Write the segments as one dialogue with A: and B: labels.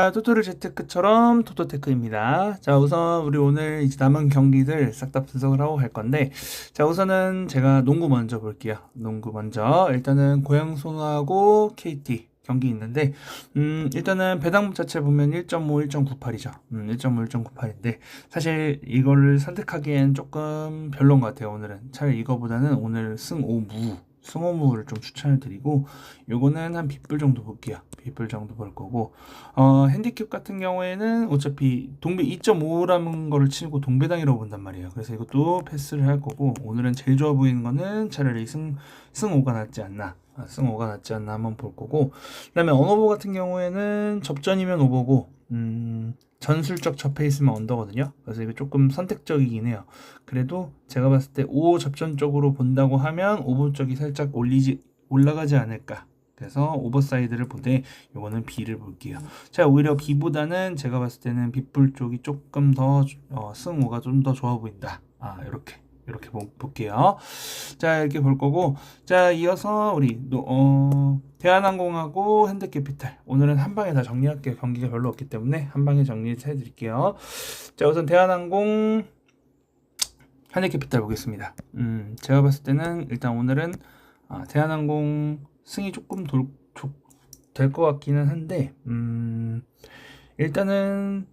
A: 토토를 재테크처럼 토토테크입니다. 자, 우선 우리 오늘 이제 남은 경기들 싹 다 분석을 하고 갈 건데, 자, 우선은 제가 농구 먼저 볼게요. 농구 먼저. 일단은 고양손하고 KT 경기 있는데, 일단은 배당 자체 보면 1.5, 1.98이죠. 1.5, 1.98인데, 사실 이거를 선택하기엔 조금 별론 것 같아요, 오늘은. 차라리 이거보다는 오늘 승호무를 좀 추천을 드리고, 요거는 한 빗불 정도 볼게요. 빗불 정도 볼 거고, 핸디캡 같은 경우에는 어차피 동배 2.5라는 거를 치고 동배당이라고 본단 말이에요. 그래서 이것도 패스를 할 거고, 오늘은 제일 좋아 보이는 거는 차라리 승5가 낫지 않나. 승5가 낫지 않나 한번 볼 거고, 그 다음에 언어보 같은 경우에는 접전이면 오버고, 전술적 접해 있으면 언더거든요. 그래서 이거 조금 선택적이긴 해요. 그래도 제가 봤을 때 O 접전 쪽으로 본다고 하면 오버 쪽이 살짝 올라가지 않을까. 그래서 오버사이드를 보되 요거는 B를 볼게요. 자, 오히려 B보다는 제가 봤을 때는 빗불 쪽이 조금 더 승5가 좀 더 좋아 보인다. 이렇게 볼게요. 자, 이렇게 볼 거고, 자, 이어서 우리 대한항공하고 현대캐피탈, 오늘은 한 방에 다 정리할게요. 경기가 별로 없기 때문에 한 방에 정리해 드릴게요. 자, 우선 대한항공 현대캐피탈 보겠습니다. 제가 봤을 때는 일단 오늘은 대한항공 승이 조금 될 것 같기는 한데, 일단은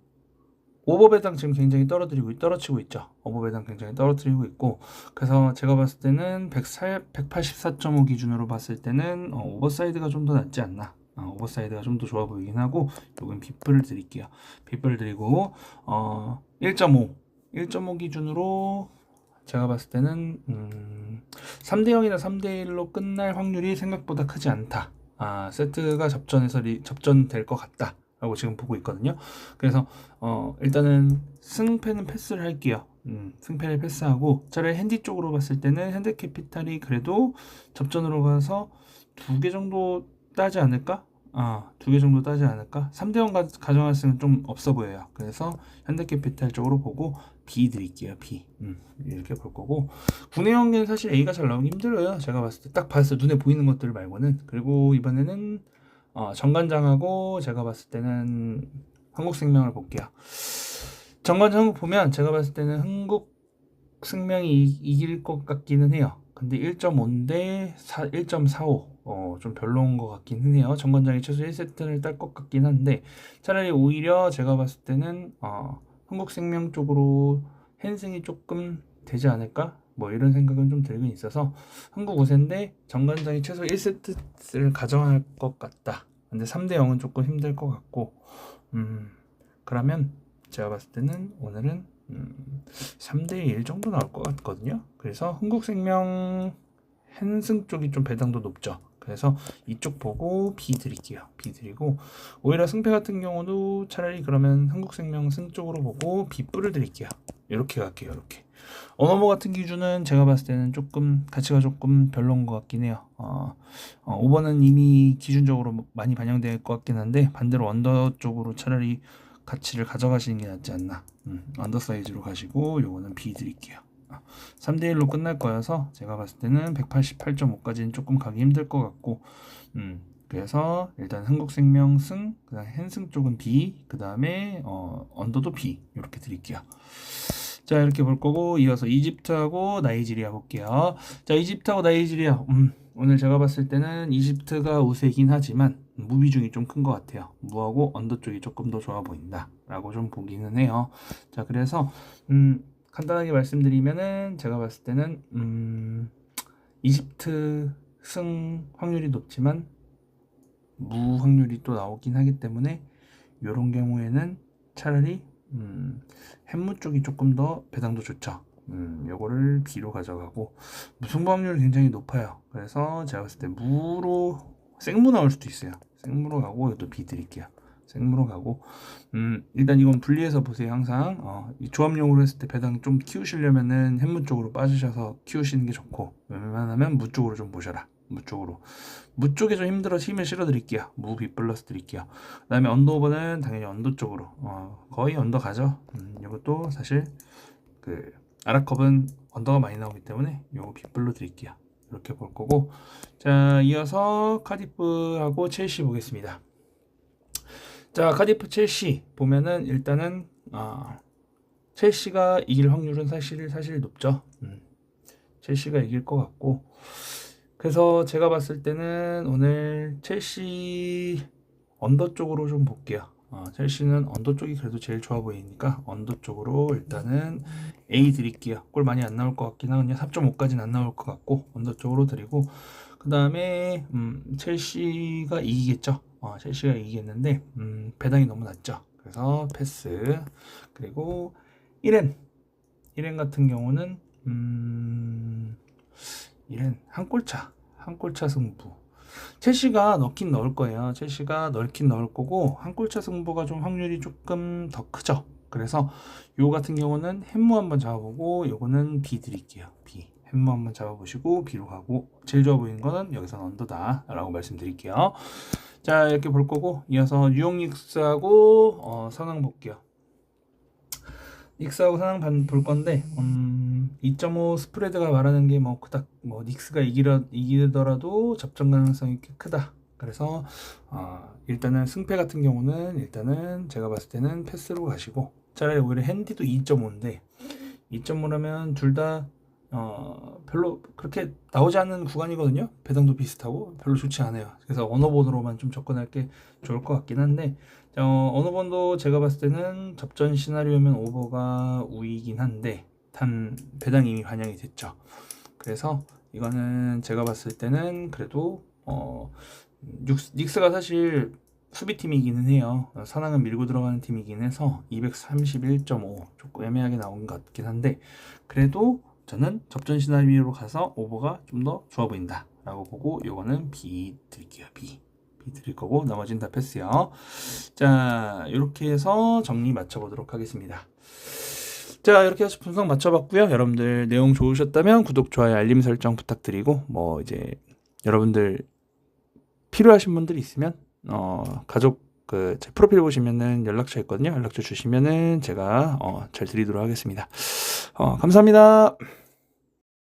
A: 오버배당 지금 굉장히 떨어지고 있죠. 오버배당 굉장히 떨어뜨리고 있고, 그래서 제가 봤을 때는 184.5 기준으로 봤을 때는 오버사이드가 좀 더 낫지 않나. 오버사이드가 좀 더 좋아 보이긴 하고, 요건 빗불을 드릴게요. 빗불 드리고 1.5 기준으로 제가 봤을 때는 3대 0이나 3대 1로 끝날 확률이 생각보다 크지 않다. 세트가 접전될 것 같다. 라고 지금 보고 있거든요. 그래서 일단은 승패는 패스를 할게요. 승패를 패스하고 차라리 핸디 쪽으로 봤을 때는 현대캐피탈이 그래도 접전으로 가서 2개 정도 따지 않을까? 2개 정도 따지 않을까? 3대0 가정할 수는 좀 없어 보여요. 그래서 현대캐피탈 쪽으로 보고 B 드릴게요. B. 이렇게 볼 거고, 국내 경기는 사실 A가 잘 나오기 힘들어요. 제가 봤을 때 딱 봤을 때 눈에 보이는 것들 말고는. 그리고 이번에는 정관장하고 제가 봤을 때는 한국생명을 볼게요. 정관장 보면 제가 봤을 때는 한국생명이 이길 것 같기는 해요. 근데 1.5인데 1.45 좀 별로인 것 같기는 해요. 정관장이 최소 1세트를 딸 것 같긴 한데, 차라리 오히려 제가 봤을 때는 한국생명 쪽으로 핸승이 조금 되지 않을까? 뭐 이런 생각은 좀 들긴 있어서 한국 우세인데 정관장이 최소 1세트를 가정할 것 같다. 근데 3대 0은 조금 힘들 것 같고, 그러면 제가 봤을 때는 오늘은 3대 1 정도 나올 것 같거든요. 그래서 한국생명 핸승 쪽이 좀 배당도 높죠. 그래서 이쪽 보고 B 드릴게요. B 드리고, 오히려 승패 같은 경우도 차라리 그러면 한국생명 승 쪽으로 보고 B뿔을 드릴게요. 이렇게 갈게요. 이렇게. 언어모 같은 기준은 제가 봤을 때는 조금 가치가 조금 별로인 것 같긴 해요. 5번은 이미 기준적으로 많이 반영될 것 같긴 한데, 반대로 언더 쪽으로 차라리 가치를 가져가시는 게 낫지 않나. 언더 사이즈로 가시고 요거는 B 드릴게요. 3대 1로 끝날 거여서 제가 봤을 때는 188.5까지는 조금 가기 힘들 것 같고, 그래서 일단 한국생명 승, 그다음 핸승 쪽은 B, 그다음에 언더도 B 이렇게 드릴게요. 자, 이렇게 볼 거고, 이어서 이집트하고 나이지리아 볼게요. 자, 이집트하고 나이지리아, 오늘 제가 봤을 때는 이집트가 우세이긴 하지만 무비중이 좀 큰 것 같아요. 무하고 언더 쪽이 조금 더 좋아 보인다 라고 좀 보기는 해요. 자, 그래서 간단하게 말씀드리면은 제가 봤을 때는 이집트 승 확률이 높지만 무 확률이 또 나오긴 하기 때문에 이런 경우에는 차라리 햄무 쪽이 조금 더 배당도 좋죠. 요거를 B로 가져가고, 무승부 확률이 굉장히 높아요. 그래서 제가 봤을 때 생무 나올 수도 있어요. 생무로 가고, 이것도 B 드릴게요. 생무로 가고, 일단 이건 분리해서 보세요. 항상 이 조합용으로 했을 때 배당 좀 키우시려면은 햄무 쪽으로 빠지셔서 키우시는 게 좋고, 웬만하면 무 쪽으로 좀 보셔라. 무 쪽에 좀 힘들어서 힘을 실어 드릴게요. 무 B 플러스 드릴게요. 그 다음에 언더오버는 당연히 언더 쪽으로 거의 언더 가죠. 이것도 사실 그 아랍컵은 언더가 많이 나오기 때문에 요거 빗불로 드릴게요. 이렇게 볼 거고, 자, 이어서 카디프하고 첼시 보겠습니다. 자, 카디프 첼시 보면은 일단은 첼시가 이길 확률은 사실 높죠. 첼시가 이길 것 같고, 그래서 제가 봤을 때는 오늘 첼시 언더 쪽으로 좀 볼게요. 첼시는 언더 쪽이 그래도 제일 좋아 보이니까 언더 쪽으로 일단은 A 드릴게요. 골 많이 안 나올 것 같긴 하거든요. 3.5까지는 안 나올 것 같고 언더 쪽으로 드리고, 그 다음에 첼시가 이기겠죠. 첼시가 이기겠는데 배당이 너무 낮죠. 그래서 패스. 그리고 1엔 같은 경우는 1엔 한 골차 승부. 첼시가 넣긴 넣을 거예요. 첼시가 넣긴 넣을 거고 한 골차 승부가 좀 확률이 조금 더 크죠. 그래서 요 같은 경우는 햄무 한번 잡아보고, 요거는 B 드릴게요. B. 햄무 한번 잡아보시고 B로 가고, 제일 좋아 보이는 거는 여기서는 언더다 라고 말씀드릴게요. 자, 이렇게 볼 거고, 이어서 뉴욕 닉스하고 선왕 볼게요. 닉스하고 선왕 볼 건데 2.5 스프레드가 말하는 게 뭐 그닥 뭐 닉스가 이기더라도 접전 가능성이 꽤 크다. 그래서 일단은 승패 같은 경우는 일단은 제가 봤을 때는 패스로 가시고, 차라리 오히려 핸디도 2.5인데 2.5라면 둘 다 별로 그렇게 나오지 않는 구간이거든요. 배당도 비슷하고 별로 좋지 않아요. 그래서 언어본으로만 좀 접근할 게 좋을 것 같긴 한데, 언어본도 제가 봤을 때는 접전 시나리오면 오버가 우위긴 한데 단 배당 이미 반영이 됐죠. 그래서 이거는 제가 봤을 때는 그래도 닉스가 사실 수비팀이기는 해요. 선왕은 밀고 들어가는 팀이긴 해서 231.5 조금 애매하게 나온 것 같긴 한데, 그래도 저는 접전 시나리오로 가서 오버가 좀 더 좋아 보인다 라고 보고, 요거는 B 드릴게요. B 드릴 거고 나머지는 다 패스요. 자, 이렇게 해서 정리 맞춰보도록 하겠습니다. 자, 이렇게 해서 분석 맞춰봤고요. 여러분들 내용 좋으셨다면 구독, 좋아요, 알림 설정 부탁드리고, 뭐 이제 여러분들 필요하신 분들이 있으면 가족 제 프로필 보시면은 연락처 있거든요. 연락처 주시면은 제가 잘 드리도록 하겠습니다. 감사합니다.